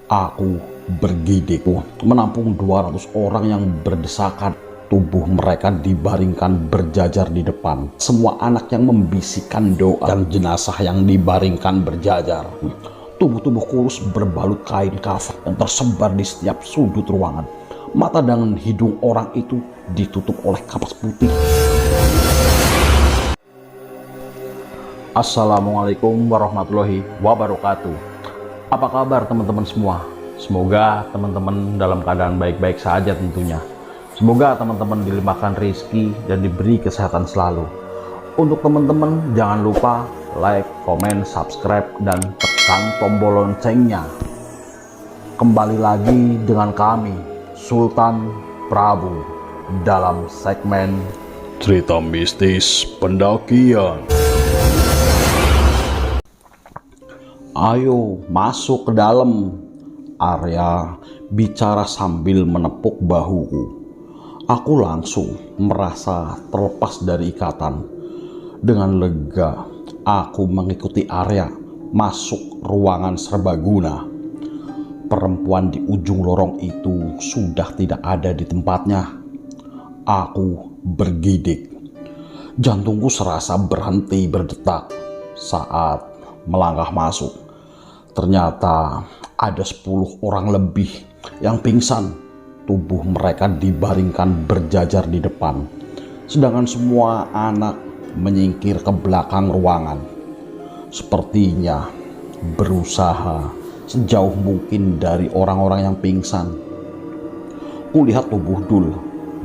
Aku bergidik menampung 200 orang yang berdesakan. Tubuh mereka dibaringkan berjajar di depan. Semua anak yang membisikkan doa dan jenazah yang dibaringkan berjajar. Tubuh-tubuh kurus berbalut kain kafan dan tersebar di setiap sudut ruangan. Mata dan hidung orang itu ditutup oleh kapas putih. Assalamualaikum warahmatullahi wabarakatuh. Apa kabar teman-teman semua? Semoga teman-teman dalam keadaan baik-baik saja tentunya. Semoga teman-teman dilimpahkan rezeki dan diberi kesehatan selalu. Untuk teman-teman jangan lupa like, komen, subscribe, dan tekan tombol loncengnya. Kembali lagi dengan kami, Sultan Prabu, dalam segmen Cerita Mistis Pendakian. Ayo masuk ke dalam, Arya bicara sambil menepuk bahuku. Aku langsung merasa terlepas dari ikatan. Dengan lega, aku mengikuti Arya masuk ruangan serbaguna. Perempuan di ujung lorong itu sudah tidak ada di tempatnya. Aku bergidik. Jantungku serasa berhenti berdetak saat melangkah masuk. Ternyata ada 10 orang lebih yang pingsan. Tubuh mereka dibaringkan berjajar di depan. Sedangkan semua anak menyingkir ke belakang ruangan. Sepertinya berusaha sejauh mungkin dari orang-orang yang pingsan. Kulihat tubuh Dul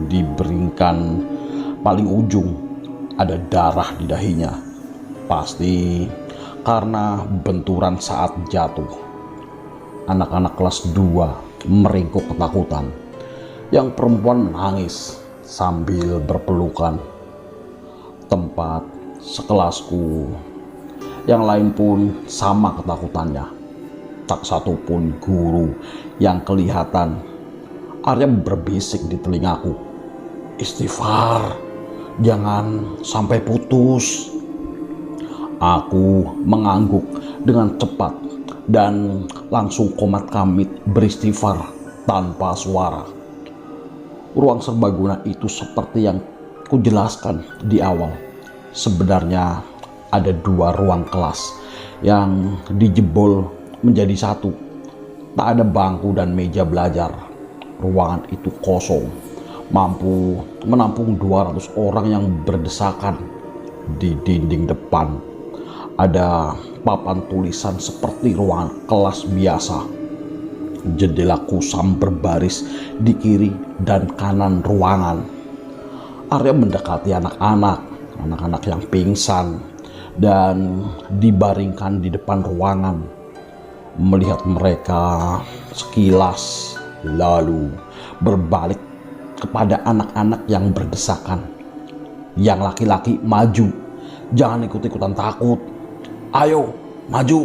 dibaringkan paling ujung. Ada darah di dahinya. Pasti karena benturan saat jatuh. Anak-anak kelas 2 meringkuk ketakutan. Yang perempuan menangis sambil berpelukan. Tempat sekelasku yang lain pun sama ketakutannya. Tak satu pun guru yang kelihatan. Arya berbisik di telingaku, "Istighfar, jangan sampai putus." Aku mengangguk dengan cepat dan langsung komat kamit beristighfar tanpa suara. Ruang serbaguna itu seperti yang kujelaskan di awal. Sebenarnya ada 2 ruang kelas yang dijebol menjadi satu. Tak ada bangku dan meja belajar. Ruangan itu kosong, mampu menampung 200 orang yang berdesakan. Di dinding depan ada papan tulisan seperti ruangan kelas biasa. Jendela kusam berbaris di kiri dan kanan ruangan. Arya mendekati anak-anak yang pingsan dan dibaringkan di depan ruangan. Melihat mereka sekilas, lalu berbalik kepada anak-anak yang berdesakan. Yang laki-laki maju, jangan ikut-ikutan takut. Ayo, maju.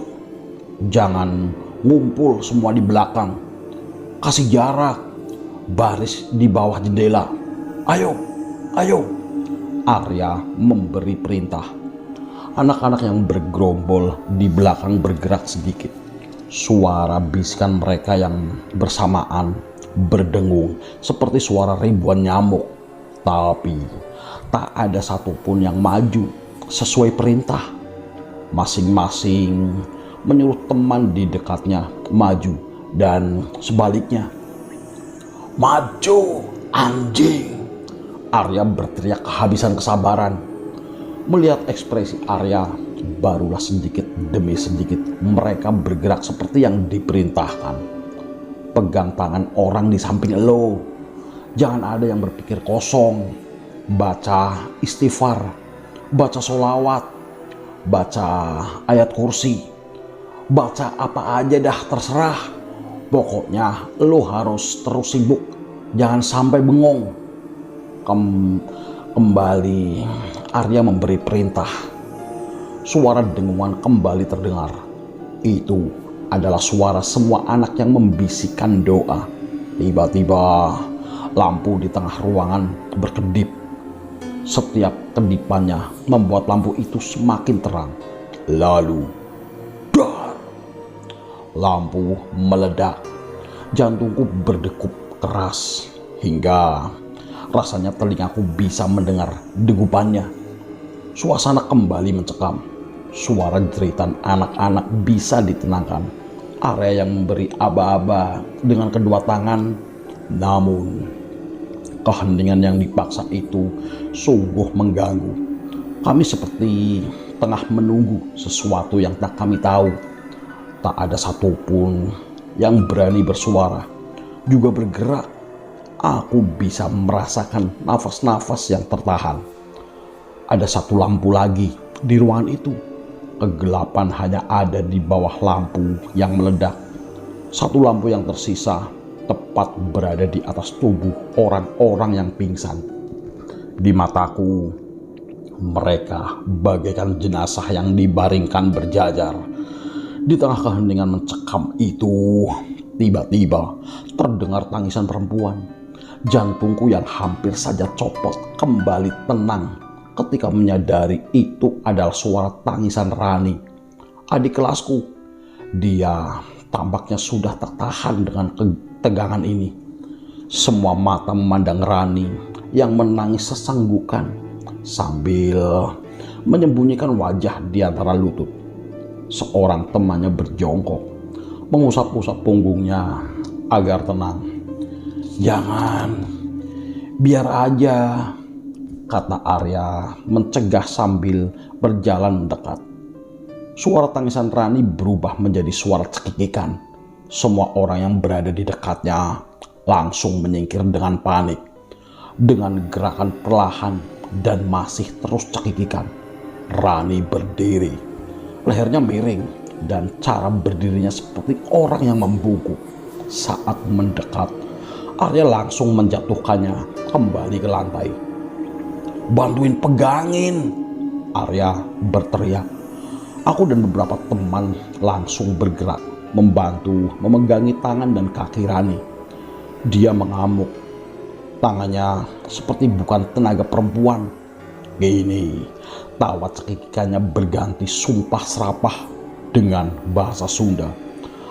Jangan ngumpul semua di belakang. Kasih jarak. Baris di bawah jendela. Ayo, ayo. Arya memberi perintah. Anak-anak yang bergerombol di belakang bergerak sedikit. Suara bisikan mereka yang bersamaan berdengung seperti suara ribuan nyamuk. Tapi tak ada satupun yang maju sesuai perintah. Masing-masing menyuruh teman di dekatnya maju dan sebaliknya. "Maju, anjing!" Arya berteriak kehabisan kesabaran. Melihat ekspresi Arya, barulah sedikit demi sedikit mereka bergerak seperti yang diperintahkan. Pegang tangan orang di samping lo. Jangan ada yang berpikir kosong. Baca istighfar, baca sholawat, baca ayat kursi, baca apa aja dah terserah. Pokoknya lo harus terus sibuk, jangan sampai bengong. Kembali Arya memberi perintah. Suara dengungan kembali terdengar. Itu adalah suara semua anak yang membisikkan doa. Tiba-tiba lampu di tengah ruangan berkedip. Setiap kedipannya membuat lampu itu semakin terang. Lalu dar! lampu meledak. Jantungku berdegup keras hingga rasanya telingaku bisa mendengar degupannya. Suasana kembali mencekam. Suara jeritan anak-anak bisa ditenangkan. Area yang memberi aba-aba dengan kedua tangan. Namun keheningan yang dipaksa itu sungguh mengganggu. Kami seperti tengah menunggu sesuatu yang tak kami tahu. Tak ada satupun yang berani bersuara, juga bergerak. Aku bisa merasakan nafas-nafas yang tertahan. Ada satu lampu lagi di ruangan itu. Kegelapan hanya ada di bawah lampu yang meledak. Satu lampu yang tersisa tepat berada di atas tubuh orang-orang yang pingsan. Di mataku, mereka bagaikan jenazah yang dibaringkan berjajar. Di tengah keheningan mencekam itu, tiba-tiba terdengar tangisan perempuan. Jantungku yang hampir saja copot kembali tenang ketika menyadari itu adalah suara tangisan Rani, adik kelasku. Dia tampaknya sudah tak tahan dengan ketegangan ini. Semua mata memandang Rani yang menangis sesenggukan sambil menyembunyikan wajah di antara lutut. Seorang temannya berjongkok, mengusap-usap punggungnya agar tenang. "Jangan, biar aja," kata Arya mencegah sambil berjalan mendekat. Suara tangisan Rani berubah menjadi suara cekikikan. Semua orang yang berada di dekatnya langsung menyingkir dengan panik. Dengan gerakan perlahan dan masih terus cekikikan, Rani berdiri. Lehernya miring dan cara berdirinya seperti orang yang membungkuk. Saat mendekat, Arya langsung menjatuhkannya kembali ke lantai. "Bantuin pegangin!" Arya berteriak. Aku dan beberapa teman langsung bergerak membantu memegangi tangan dan kaki Rani. Dia mengamuk. Tangannya seperti bukan tenaga perempuan. Gini, tawa cekikikannya berganti sumpah serapah dengan bahasa Sunda.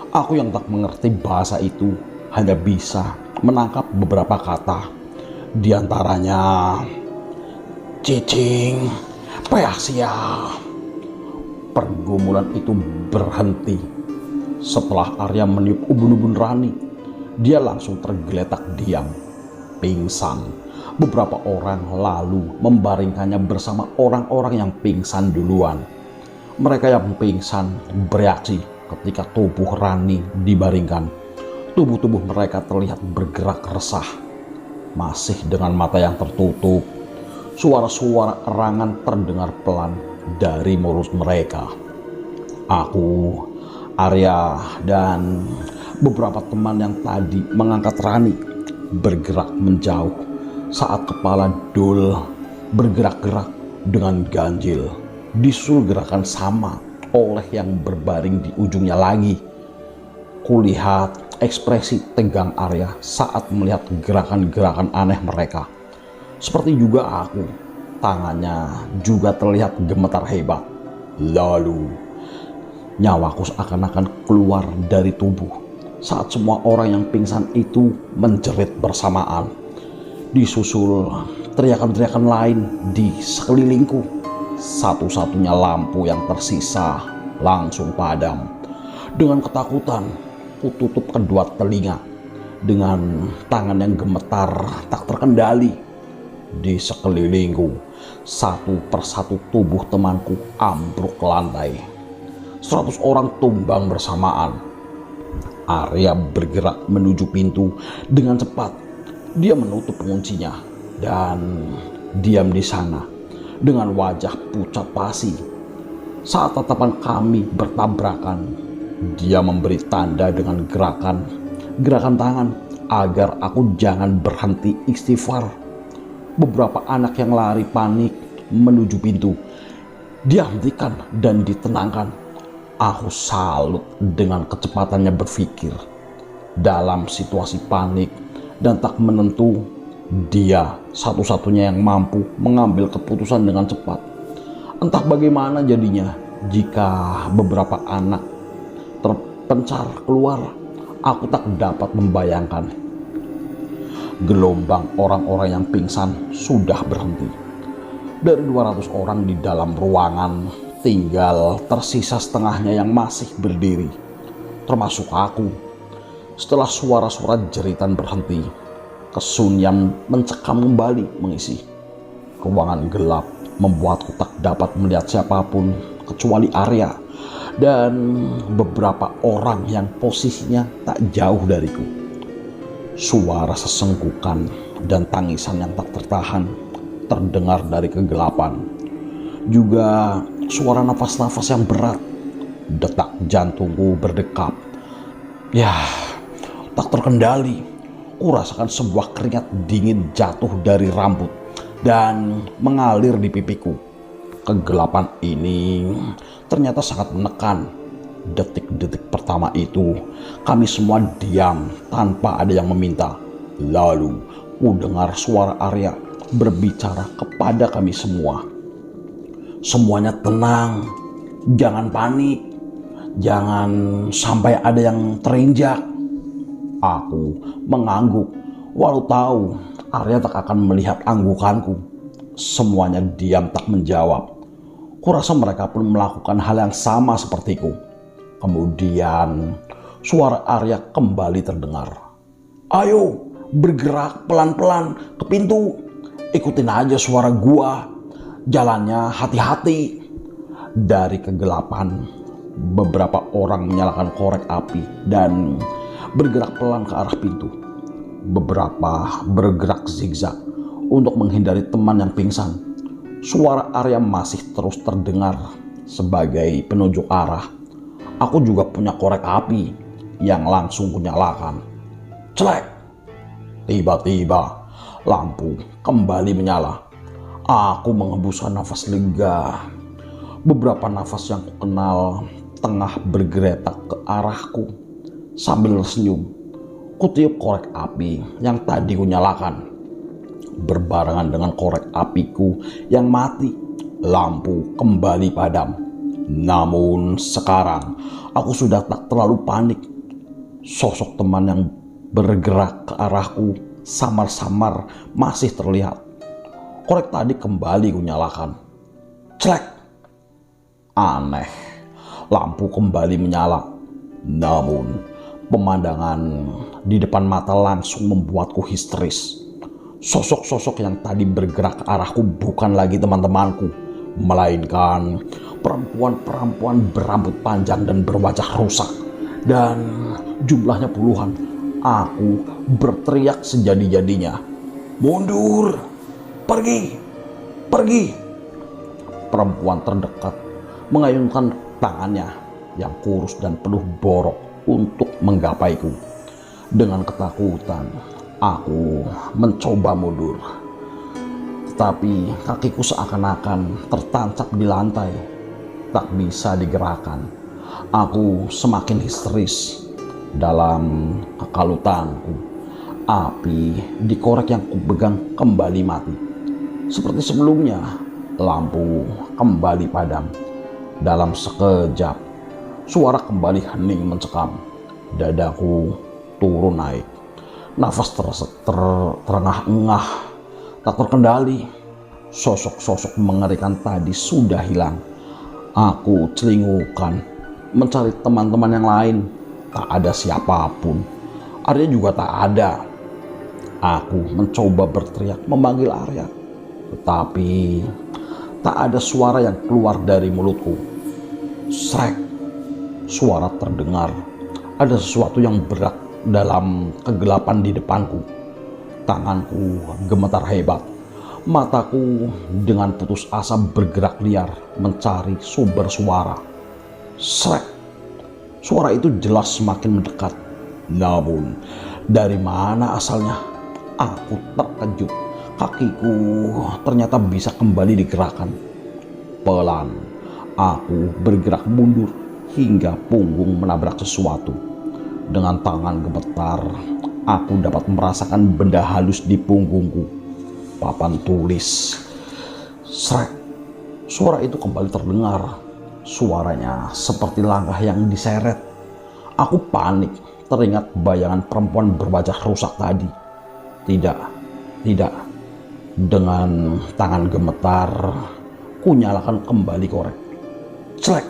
Aku yang tak mengerti bahasa itu hanya bisa menangkap beberapa kata. Di antaranya, "Cicing, peasia." Pergumulan itu berhenti setelah Arya meniup ubun-ubun Rani. Dia langsung tergeletak diam, pingsan. Beberapa orang lalu membaringkannya bersama orang-orang yang pingsan duluan. Mereka yang pingsan bereaksi ketika tubuh Rani dibaringkan. Tubuh-tubuh mereka terlihat bergerak resah. Masih dengan mata yang tertutup, suara-suara erangan terdengar pelan dari mulut mereka. Aku, Arya, dan beberapa teman yang tadi mengangkat Rani bergerak menjauh saat kepala Dul bergerak-gerak dengan ganjil. Disusul gerakan sama oleh yang berbaring di ujungnya lagi. Kulihat ekspresi tegang Arya saat melihat gerakan-gerakan aneh mereka. Seperti juga aku, tangannya juga terlihat gemetar hebat. Lalu nyawaku seakan-akan keluar dari tubuh saat semua orang yang pingsan itu menjerit bersamaan. Disusul teriakan-teriakan lain di sekelilingku. Satu-satunya lampu yang tersisa langsung padam. Dengan ketakutan, kututup kedua telinga. Dengan tangan yang gemetar tak terkendali. Di sekelilingku, satu persatu tubuh temanku ambruk ke lantai. 100 orang tumbang bersamaan. Arya bergerak menuju pintu dengan cepat. Dia menutup penguncinya dan diam di sana dengan wajah pucat pasi. Saat tatapan kami bertabrakan, dia memberi tanda dengan gerakan tangan agar aku jangan berhenti istighfar. Beberapa anak yang lari panik menuju pintu dihentikan dan ditenangkan. Aku salut dengan kecepatannya berpikir. Dalam situasi panik dan tak menentu, dia satu-satunya yang mampu mengambil keputusan dengan cepat. Entah bagaimana jadinya jika beberapa anak pencar keluar, aku tak dapat membayangkan. Gelombang orang-orang yang pingsan sudah berhenti. Dari 200 orang di dalam ruangan, tinggal tersisa setengahnya yang masih berdiri, termasuk aku. Setelah suara-suara jeritan berhenti, kesunyian mencekam kembali mengisi. Ruangan gelap membuatku tak dapat melihat siapapun kecuali Arya dan beberapa orang yang posisinya tak jauh dariku. Suara sesenggukan dan tangisan yang tak tertahan terdengar dari kegelapan. Juga suara nafas-nafas yang berat. Detak jantungku berdetak. Ya, tak terkendali. Kurasakan sebuah keringat dingin jatuh dari rambut dan mengalir di pipiku. Kegelapan ini ternyata sangat menekan. Detik-detik pertama itu, kami semua diam tanpa ada yang meminta. Lalu, ku dengar suara Arya berbicara kepada kami semua. Semuanya tenang, jangan panik, jangan sampai ada yang terinjak. Aku mengangguk, walau tahu Arya tak akan melihat anggukanku. Semuanya diam tak menjawab. Kurasa mereka pun melakukan hal yang sama sepertiku. Kemudian suara Arya kembali terdengar. Ayo bergerak pelan-pelan ke pintu. Ikutin aja suara gua. Jalannya hati-hati. Dari kegelapan, beberapa orang menyalakan korek api dan bergerak pelan ke arah pintu. Beberapa bergerak zigzag untuk menghindari teman yang pingsan. Suara Arya masih terus terdengar sebagai penunjuk arah. Aku juga punya korek api yang langsung kunyalakan. Celek! Tiba-tiba lampu kembali menyala. Aku menghembuskan nafas lega. Beberapa nafas yang kukenal tengah bergeretak ke arahku. Sambil senyum, kutiup korek api yang tadi kunyalakan. Berbarengan dengan korek apiku yang mati, lampu kembali padam. Namun sekarang aku sudah tak terlalu panik. Sosok teman yang bergerak ke arahku samar-samar masih terlihat. Korek tadi kembali kunyalakan. Celek! Aneh, lampu kembali menyala. Namun pemandangan di depan mata langsung membuatku histeris. Sosok-sosok yang tadi bergerak ke arahku bukan lagi teman-temanku, melainkan perempuan-perempuan berambut panjang dan berwajah rusak. Dan jumlahnya puluhan. Aku berteriak sejadi-jadinya. Mundur! Pergi! Pergi! Perempuan terdekat mengayunkan tangannya yang kurus dan penuh borok untuk menggapaiku. Dengan ketakutan, aku mencoba mundur. Tetapi kakiku seakan-akan tertancap di lantai, tak bisa digerakkan. Aku semakin histeris. Dalam kekalutanku, api di korek yang kupegang kembali mati. Seperti sebelumnya, lampu kembali padam. Dalam sekejap, suara kembali hening mencekam. Dadaku turun naik. Nafas terengah-engah, tak terkendali. Sosok-sosok mengerikan tadi sudah hilang. Aku celingukan, mencari teman-teman yang lain. Tak ada siapapun. Arya juga tak ada. Aku mencoba berteriak memanggil Arya. Tetapi tak ada suara yang keluar dari mulutku. Srek! Suara terdengar. Ada sesuatu yang berat dalam kegelapan di depanku. Tanganku gemetar hebat. Mataku dengan putus asa bergerak liar mencari sumber suara. Srek! Suara itu jelas semakin mendekat. Namun dari mana asalnya? Aku terkejut. Kakiku ternyata bisa kembali digerakkan. Pelan, aku bergerak mundur hingga punggung menabrak sesuatu. Dengan tangan gemetar, aku dapat merasakan benda halus di punggungku. Papan tulis. Srek! Suara itu kembali terdengar. Suaranya seperti langkah yang diseret. Aku panik, teringat bayangan perempuan berwajah rusak tadi. Tidak, tidak. Dengan tangan gemetar, ku nyalakan kembali korek. Celek!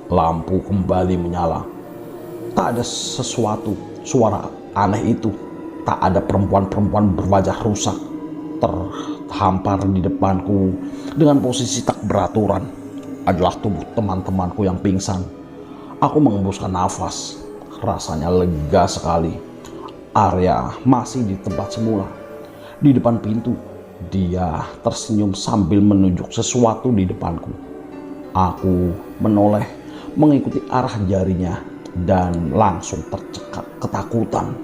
Lampu kembali menyala. Tak ada sesuatu, suara aneh itu. Tak ada perempuan-perempuan berwajah rusak terhampar di depanku dengan posisi tak beraturan. Adalah tubuh teman-temanku yang pingsan. Aku mengembuskan nafas. Rasanya lega sekali. Arya masih di tempat semula. Di depan pintu, dia tersenyum sambil menunjuk sesuatu di depanku. Aku menoleh mengikuti arah jarinya dan langsung tercekat ketakutan.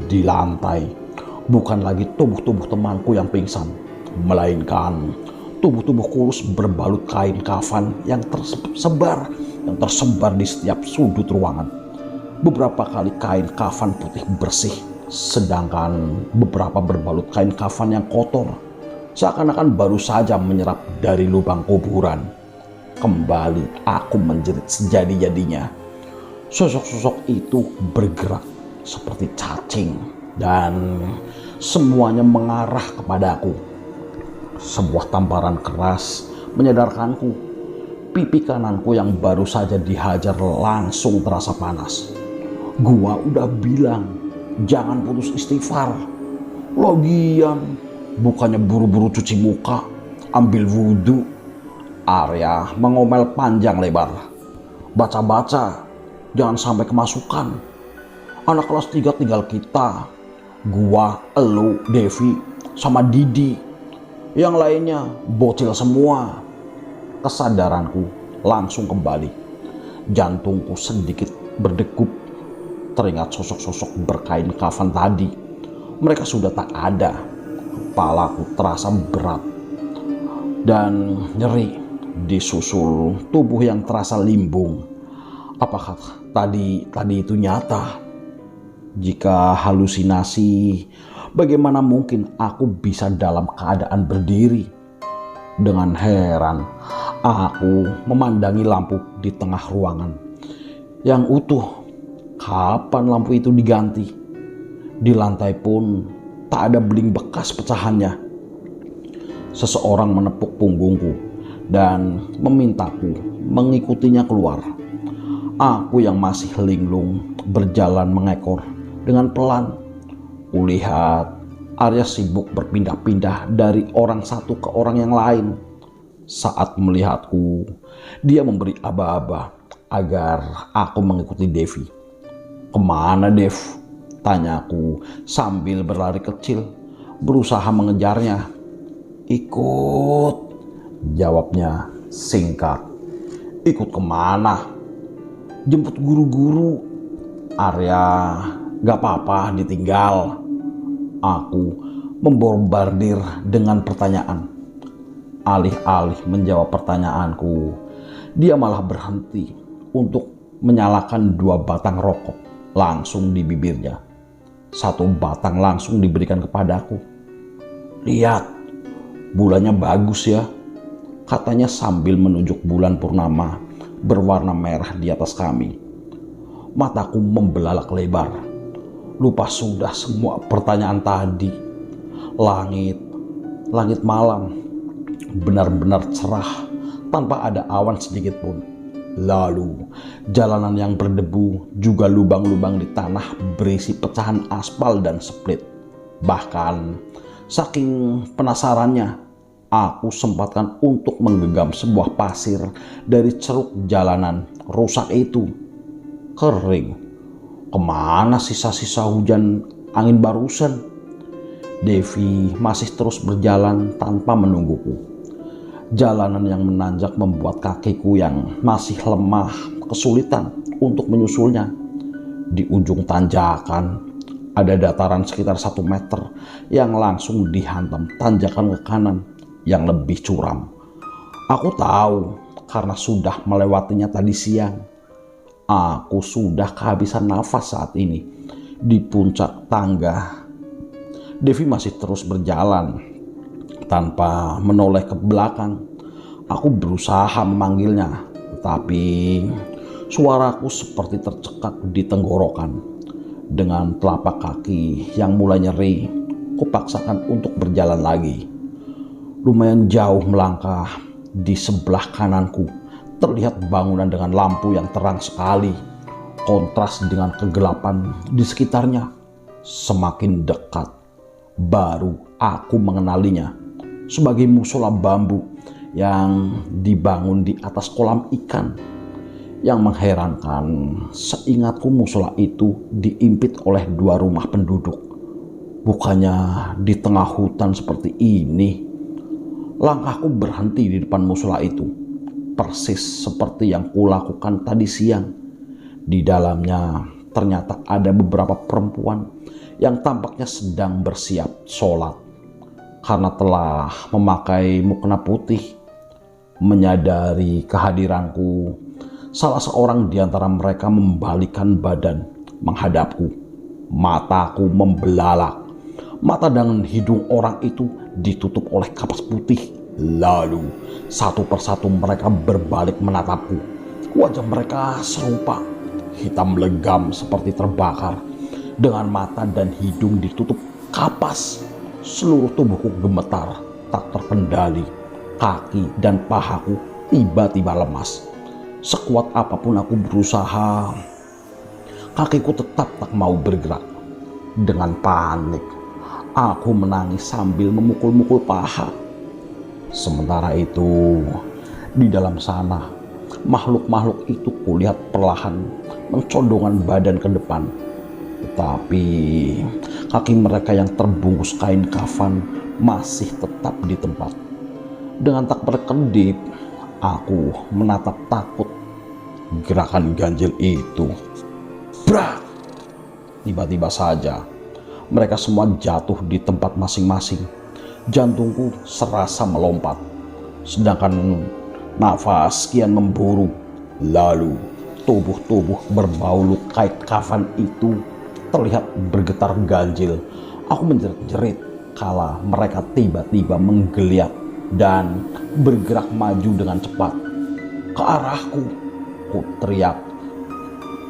Di lantai bukan lagi tubuh-tubuh temanku yang pingsan, melainkan tubuh-tubuh kurus berbalut kain kafan yang tersebar di setiap sudut ruangan. Beberapa kali kain kafan putih bersih, sedangkan beberapa berbalut kain kafan yang kotor, seakan-akan baru saja menyerap dari lubang kuburan. Kembali aku menjerit sejadi-jadinya. Sosok-sosok itu bergerak seperti cacing dan semuanya mengarah kepadaku. Sebuah tamparan keras menyadarkanku. Pipi kananku yang baru saja dihajar langsung terasa panas. Gua udah bilang jangan putus istighfar. Lagian bukannya buru-buru cuci muka, ambil wudhu. Arya mengomel panjang lebar. Baca-baca, jangan sampai kemasukan. Anak kelas 3 tinggal kita. Gua, elu, Devi, sama Didi. Yang lainnya bocil semua. Kesadaranku langsung kembali. Jantungku sedikit berdegup. Teringat sosok-sosok berkain kafan tadi. Mereka sudah tak ada. Kepalaku terasa berat dan nyeri, disusul tubuh yang terasa limbung. Apakah tadi itu nyata? Jika halusinasi, bagaimana mungkin aku bisa dalam keadaan berdiri? Dengan heran, aku memandangi lampu di tengah ruangan yang utuh. Kapan lampu itu diganti? Di lantai pun tak ada beling bekas pecahannya. Seseorang menepuk punggungku dan memintaku mengikutinya keluar. Aku yang masih linglung berjalan mengekor dengan pelan. Kulihat Arya sibuk berpindah-pindah dari orang satu ke orang yang lain. Saat melihatku, dia memberi aba-aba agar aku mengikuti Devi. Kemana Dev? Tanyaku sambil berlari kecil, berusaha mengejarnya. Ikut, jawabnya singkat. Ikut kemana? Jemput guru-guru. Arya, gak apa-apa ditinggal. Aku membombardir dengan pertanyaan. Alih-alih menjawab pertanyaanku, dia malah berhenti untuk menyalakan 2 batang rokok langsung di bibirnya. 1 batang langsung diberikan kepadaku. Lihat, bulannya bagus ya, katanya sambil menunjuk bulan purnama berwarna merah di atas kami. Mataku membelalak lebar. Lupa sudah semua pertanyaan tadi. Langit malam benar-benar cerah tanpa ada awan sedikit pun. Lalu jalanan yang berdebu, juga lubang-lubang di tanah berisi pecahan aspal dan split. Bahkan saking penasarannya, aku sempatkan untuk menggenggam sebuah pasir dari ceruk jalanan rusak itu. Kering. Kemana sisa-sisa hujan angin barusan? Devi masih terus berjalan tanpa menungguku. Jalanan yang menanjak membuat kakiku yang masih lemah kesulitan untuk menyusulnya. Di ujung tanjakan ada dataran sekitar 1 meter yang langsung dihantam tanjakan ke kanan yang lebih curam. Aku tahu karena sudah melewatinya tadi siang. Aku sudah kehabisan nafas saat ini. Di puncak tangga, Devi masih terus berjalan tanpa menoleh ke belakang. Aku berusaha memanggilnya, tetapi Suaraku seperti tercekat di tenggorokan. Dengan telapak kaki yang mulai nyeri, kupaksakan untuk berjalan lagi. Lumayan jauh melangkah, di sebelah kananku terlihat bangunan dengan lampu yang terang sekali. Kontras dengan kegelapan di sekitarnya. Semakin dekat, baru aku mengenalinya sebagai musola bambu yang dibangun di atas kolam ikan. Yang mengherankan, seingatku musola itu diimpit oleh 2 rumah penduduk. Bukannya di tengah hutan seperti ini. Langkahku berhenti di depan musola itu, persis seperti yang kulakukan tadi siang. Di dalamnya ternyata ada beberapa perempuan yang tampaknya sedang bersiap sholat. Karena telah memakai mukena putih, menyadari kehadiranku, salah seorang di antara mereka membalikkan badan menghadapku. Mataku membelalak. Mata dan hidung orang itu ditutup oleh kapas putih. Lalu satu persatu mereka berbalik menatapku. Wajah mereka serupa, hitam legam seperti terbakar. Dengan mata dan hidung ditutup kapas, seluruh tubuhku gemetar tak terkendali. Kaki dan pahaku tiba-tiba lemas. Sekuat apapun aku berusaha, kakiku tetap tak mau bergerak. Dengan panik, aku menangis sambil memukul-mukul paha. Sementara itu, di dalam sana, makhluk-makhluk itu kulihat perlahan mencondongkan badan ke depan. Tetapi kaki mereka yang terbungkus kain kafan masih tetap di tempat. Dengan tak berkedip, aku menatap takut gerakan ganjil itu. Brak! Tiba-tiba saja mereka semua jatuh di tempat masing-masing. Jantungku serasa melompat, sedangkan nafas kian memburu. Lalu tubuh-tubuh berbau luka kafan itu terlihat bergetar ganjil. Aku menjerit-jerit kala mereka tiba-tiba menggeliat dan bergerak maju dengan cepat ke arahku. Ku teriak,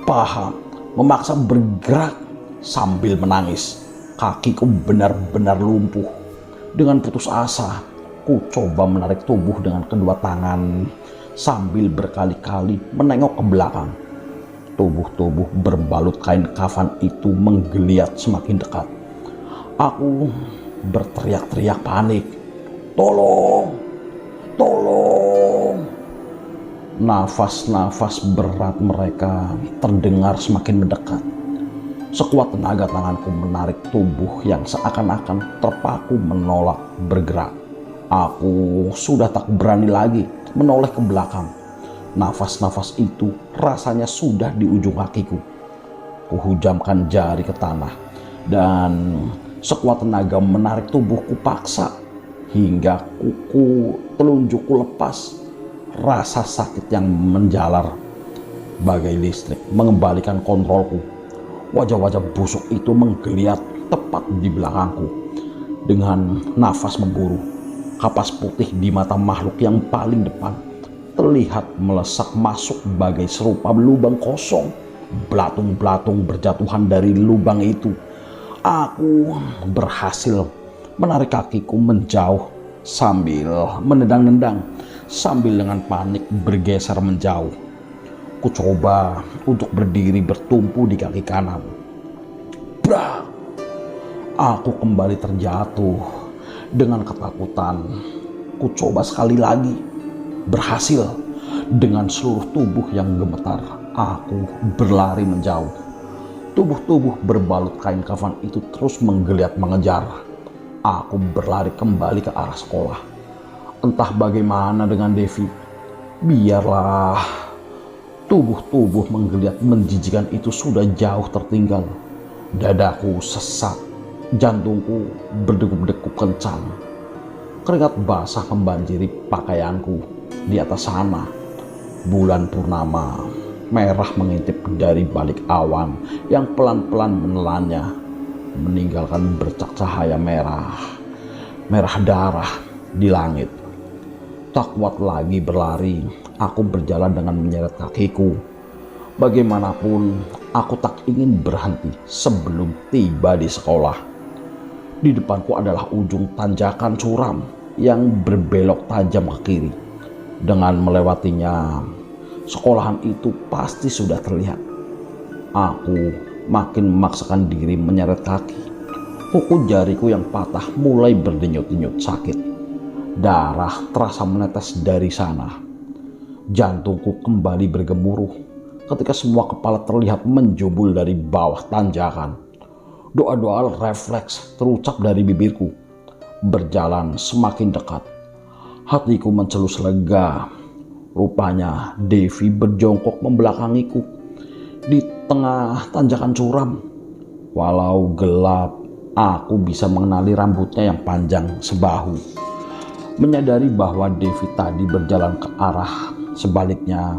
paha memaksa bergerak sambil menangis. Kakiku benar-benar lumpuh. Dengan putus asa, ku coba menarik tubuh dengan kedua tangan sambil berkali-kali menengok ke belakang. Tubuh-tubuh berbalut kain kafan itu menggeliat semakin dekat. Aku berteriak-teriak panik. Tolong! Tolong! Nafas-nafas berat mereka terdengar semakin mendekat. Sekuat tenaga tanganku menarik tubuh yang seakan-akan terpaku menolak bergerak. Aku sudah tak berani lagi menoleh ke belakang. Nafas-nafas itu rasanya sudah di ujung kakiku. Kuhujamkan jari ke tanah dan sekuat tenaga menarik tubuhku paksa hingga kuku telunjukku lepas. Rasa sakit yang menjalar bagai listrik mengembalikan kontrolku. Wajah-wajah busuk itu menggeliat tepat di belakangku. Dengan nafas memburu, kapas putih di mata makhluk yang paling depan terlihat melesak masuk bagai serupa lubang kosong. Belatung-belatung berjatuhan dari lubang itu. Aku berhasil menarik kakiku menjauh sambil menendang-nendang, sambil dengan panik bergeser menjauh. Ku coba untuk berdiri bertumpu di kaki kanan. Brak! Aku kembali terjatuh. Dengan ketakutan, ku coba sekali lagi. Berhasil. Dengan seluruh tubuh yang gemetar, aku berlari menjauh. Tubuh-tubuh berbalut kain kafan itu terus menggeliat mengejar. Aku berlari kembali ke arah sekolah. Entah bagaimana dengan Devi. Biarlah. Tubuh-tubuh menggeliat menjijikan itu sudah jauh tertinggal. Dadaku sesak, jantungku berdegup-degup kencang. Keringat basah membanjiri pakaianku. Di atas sana, bulan purnama merah mengintip dari balik awan yang pelan-pelan menelannya, meninggalkan bercak cahaya merah darah di langit. Tak kuat lagi berlari, aku berjalan dengan menyeret kakiku. Bagaimanapun, aku tak ingin berhenti sebelum tiba di sekolah. Di depanku adalah ujung tanjakan curam yang berbelok tajam ke kiri. Dengan melewatinya, sekolahan itu pasti sudah terlihat. Aku makin memaksakan diri menyeret kaki. Kuku jariku yang patah mulai berdenyut-denyut sakit. Darah terasa menetes dari sana. Jantungku kembali bergemuruh ketika semua kepala terlihat menjubul dari bawah tanjakan. Doa-doa refleks terucap dari bibirku. Berjalan semakin dekat. Hatiku mencelus lega. Rupanya Devi berjongkok membelakangiku di tengah tanjakan curam. Walau gelap, aku bisa mengenali rambutnya yang panjang sebahu. Menyadari bahwa Devi tadi berjalan ke arah sebaliknya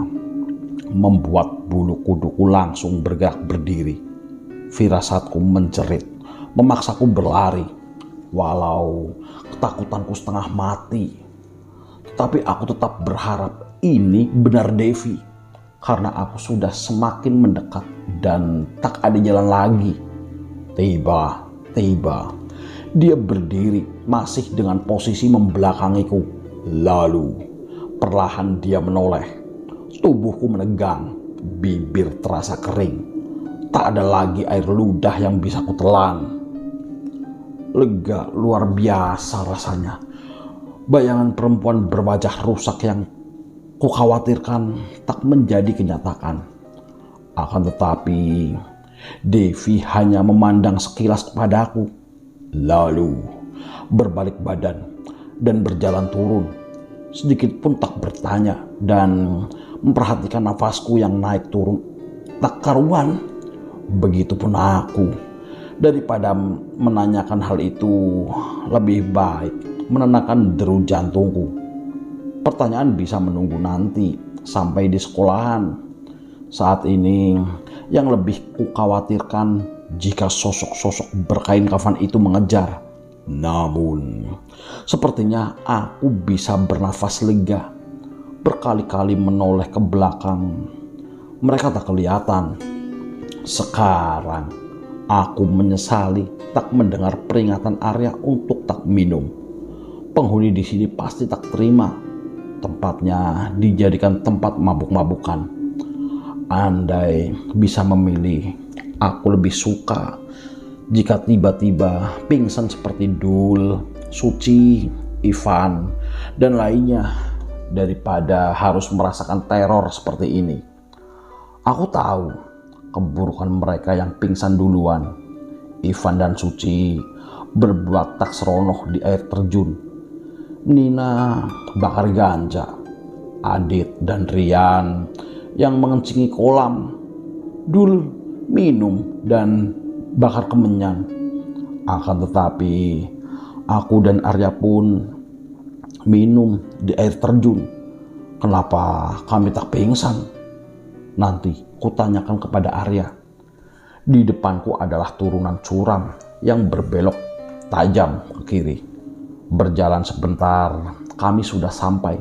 membuat bulu kuduku langsung bergerak berdiri. Firasatku menjerit, memaksaku berlari. Walau ketakutanku setengah mati, tetapi aku tetap berharap ini benar Devi, karena aku sudah semakin mendekat dan tak ada jalan lagi. Tiba, dia berdiri masih dengan posisi membelakangiku. Lalu perlahan dia menoleh. Tubuhku menegang, bibir terasa kering. Tak ada lagi air ludah yang bisa kutelan. Lega luar biasa rasanya. Bayangan perempuan berwajah rusak yang kukhawatirkan tak menjadi kenyataan. Akan tetapi, Devi hanya memandang sekilas kepadaku. Lalu berbalik badan dan berjalan turun. Sedikit pun tak bertanya dan memperhatikan nafasku yang naik turun tak karuan. Begitupun aku. Daripada menanyakan hal itu, lebih baik menenangkan deru jantungku. Pertanyaan bisa menunggu nanti sampai di sekolahan. Saat ini yang lebih kukhawatirkan jika sosok-sosok berkain kafan itu mengejar. Namun, sepertinya aku bisa bernafas lega. Berkali-kali menoleh ke belakang, mereka tak kelihatan. Sekarang, aku menyesali tak mendengar peringatan Arya untuk tak minum. Penghuni di sini pasti tak terima. Tempatnya dijadikan tempat mabuk-mabukan. Andai bisa memilih, aku lebih suka jika tiba-tiba pingsan seperti Dul, Suci, Ivan, dan lainnya daripada harus merasakan teror seperti ini. Aku tahu keburukan mereka yang pingsan duluan. Ivan dan Suci berbuat tak seronoh di air terjun. Nina bakar ganja. Adit dan Rian yang mengencingi kolam. Dul minum dan bakar kemenyan. Akan tetapi aku dan Arya pun minum di air terjun. Kenapa kami tak pingsan? Nanti kutanyakan kepada Arya. Di depanku adalah turunan curam yang berbelok tajam ke kiri. Berjalan sebentar, kami sudah sampai.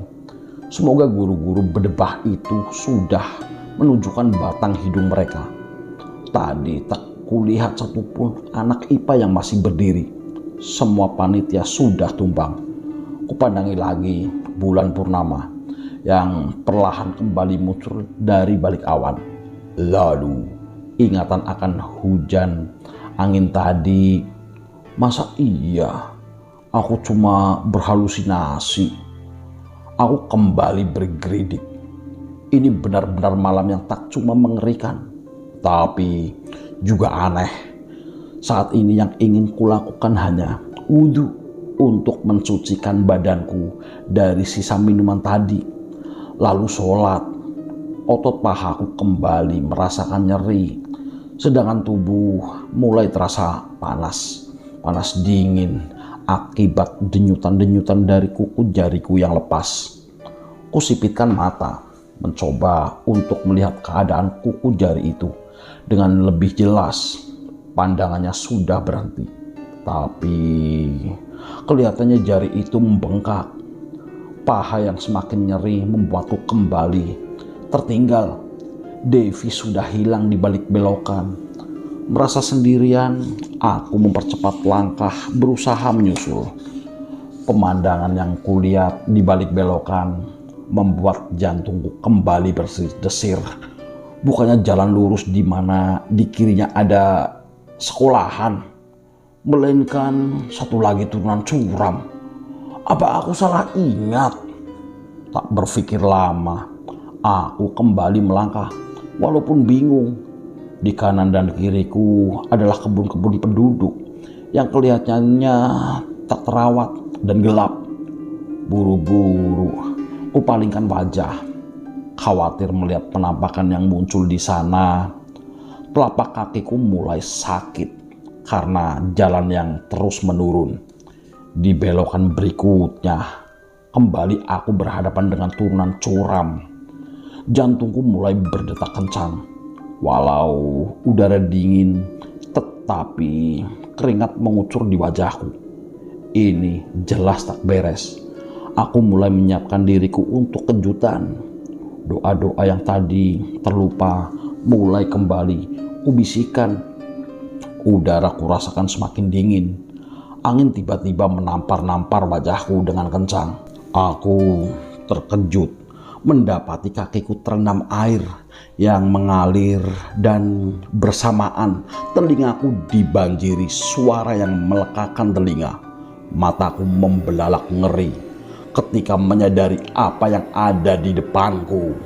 Semoga guru-guru berdebah itu sudah menunjukkan batang hidung mereka. Tadi tak kulihat satupun anak IPA yang masih berdiri. Semua panitia sudah tumbang. Kupandangi lagi bulan purnama yang perlahan kembali muncul dari balik awan. Lalu ingatan akan hujan angin tadi. Masa iya aku cuma berhalusinasi? Aku kembali bergeridik. Ini benar-benar malam yang tak cuma mengerikan, tapi juga aneh. Saat ini yang ingin kulakukan hanya wudhu untuk mensucikan badanku dari sisa minuman tadi. Lalu sholat. Otot pahaku kembali merasakan nyeri, sedangkan tubuh mulai terasa panas dingin akibat denyutan-denyutan dari kuku jariku yang lepas. Kusipitkan mata, mencoba untuk melihat keadaan kuku jari itu dengan lebih jelas. Pandangannya sudah berhenti, tapi kelihatannya jari itu membengkak. Paha yang semakin nyeri membuatku kembali tertinggal. Devi sudah hilang di balik belokan. Merasa sendirian, aku mempercepat langkah berusaha menyusul. Pemandangan yang kulihat di balik belokan membuat jantungku kembali berdesis. Bukannya jalan lurus di mana di kirinya ada sekolahan, melainkan satu lagi turunan curam. Apa aku salah ingat? Tak berpikir lama, aku kembali melangkah walaupun bingung. Di kanan dan kiriku adalah kebun-kebun penduduk yang kelihatannya tak terawat dan gelap. Buru-buru kupalingkan wajah, khawatir melihat penampakan yang muncul di sana. Telapak kakiku mulai sakit karena jalan yang terus menurun. Di belokan berikutnya, kembali aku berhadapan dengan turunan curam. Jantungku mulai berdetak kencang. Walau udara dingin, tetapi keringat mengucur di wajahku. Ini jelas tak beres. Aku mulai menyiapkan diriku untuk kejutan. Doa-doa yang tadi terlupa mulai kembali kubisikkan. Udara kurasakan semakin dingin. Angin tiba-tiba menampar-nampar wajahku dengan kencang. Aku terkejut mendapati kakiku terendam air yang mengalir dan bersamaan telingaku dibanjiri suara yang melekakkan telinga. Mataku membelalak ngeri ketika menyadari apa yang ada di depanku.